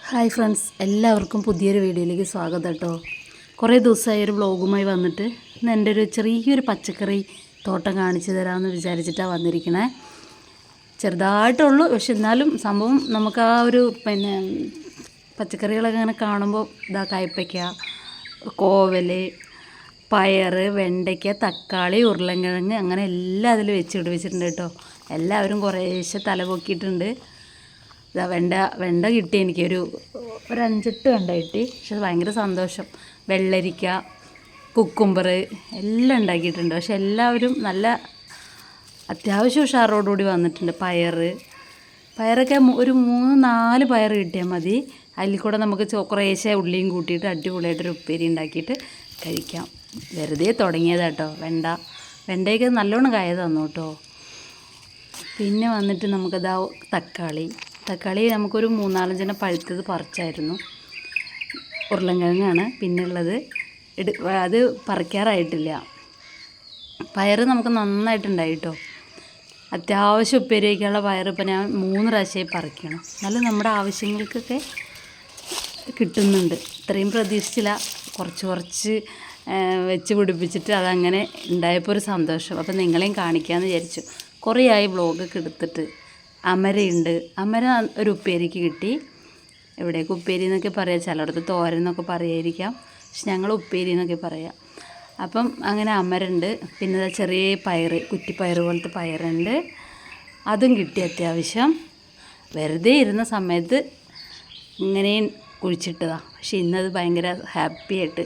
Hi friends, എല്ലാവർക്കും പുതിയൊരു വീഡിയോയിലേക്ക് സ്വാഗതം കേട്ടോ. കുറേ ദിവസമായി ഒരു വ്ളോഗുമായി വന്നിട്ട് ഇന്ന് എൻ്റെ ഒരു ചെറിയൊരു പച്ചക്കറി തോട്ടം കാണിച്ചു തരാമെന്ന് വിചാരിച്ചിട്ടാണ് വന്നിരിക്കണേ. ചെറുതായിട്ടുള്ളൂ, പക്ഷെ എന്നാലും സംഭവം നമുക്ക് ആ ഒരു പച്ചക്കറികളൊക്കെ ഇങ്ങനെ കാണുമ്പോൾ കയ്പ്പയ്ക്ക, കോവൽ, പയർ, വെണ്ടയ്ക്ക, തക്കാളി, ഉരുളൻകിഴങ്ങ് അങ്ങനെ എല്ലാം അതിൽ വെച്ചിട്ടുണ്ട് കേട്ടോ. എല്ലാവരും കുറേശ്ശെ തല പൊക്കിയിട്ടുണ്ട്. വെണ്ട കിട്ടി, എനിക്കൊരു 5-8 വെണ്ട കിട്ടി. പക്ഷെ അത് ഭയങ്കര സന്തോഷം. വെള്ളരിക്ക, കുക്കുംബർ എല്ലാം ഉണ്ടാക്കിയിട്ടുണ്ട്. പക്ഷെ എല്ലാവരും നല്ല അത്യാവശ്യം ഉഷാറോടുകൂടി വന്നിട്ടുണ്ട്. പയറൊക്കെ ഒരു 3-4 പയർ കിട്ടിയാൽ മതി. അതിൽ കൂടെ നമുക്ക് കുറേശ്ശെ ഉള്ളിയും കൂട്ടിയിട്ട് അടിപൊളിയായിട്ടൊരു ഉപ്പേരി ഉണ്ടാക്കിയിട്ട് കഴിക്കാം. വെറുതെ തുടങ്ങിയതാട്ടോ. വെണ്ടയൊക്കെ നല്ലോണം കായ തന്നു കേട്ടോ. പിന്നെ വന്നിട്ട് നമുക്കതാ തക്കാളി നമുക്കൊരു 3-4 പഴുത്തത് പറിച്ചായിരുന്നു. ഉരുളൻകിഴങ്ങാണ് പിന്നുള്ളത്. അത് പറിക്കാറായിട്ടില്ല. പയർ നമുക്ക് നന്നായിട്ടുണ്ടായി കേട്ടോ. അത്യാവശ്യം ഉപ്പേരി വയ്ക്കാനുള്ള പയർ ഇപ്പം ഞാൻ 3 പ്രാവശ്യമായി പറിക്കണം. എന്നാലും നമ്മുടെ ആവശ്യങ്ങൾക്കൊക്കെ കിട്ടുന്നുണ്ട്. ഇത്രയും പ്രതീക്ഷിച്ചില്ല. കുറച്ച് വെച്ച് പിടിപ്പിച്ചിട്ട് അതങ്ങനെ ഉണ്ടായപ്പോൾ ഒരു സന്തോഷം. അപ്പം നിങ്ങളെയും കാണിക്കാമെന്ന് വിചാരിച്ചു. കുറേ ആയി വ്ളോഗൊക്കെ എടുത്തിട്ട്. അമര ഒരു ഉപ്പേരിക്ക് കിട്ടി. എവിടെയൊക്കെ ഉപ്പേരി എന്നൊക്കെ പറയാം, ചിലയിടത്ത് തോരൻ എന്നൊക്കെ പറയായിരിക്കാം. പക്ഷെ ഞങ്ങൾ ഉപ്പേരി എന്നൊക്കെ പറയാം. അപ്പം അങ്ങനെ അമരുണ്ട്. പിന്നെ ചെറിയ കുറ്റിപ്പയർ പോലത്തെ പയറുണ്ട്, അതും കിട്ടി അത്യാവശ്യം. വെറുതെ ഇരുന്ന സമയത്ത് ഇങ്ങനെയും കുഴിച്ചിട്ടതാണ്. പക്ഷെ ഇന്നത് ഭയങ്കര ഹാപ്പി ആയിട്ട്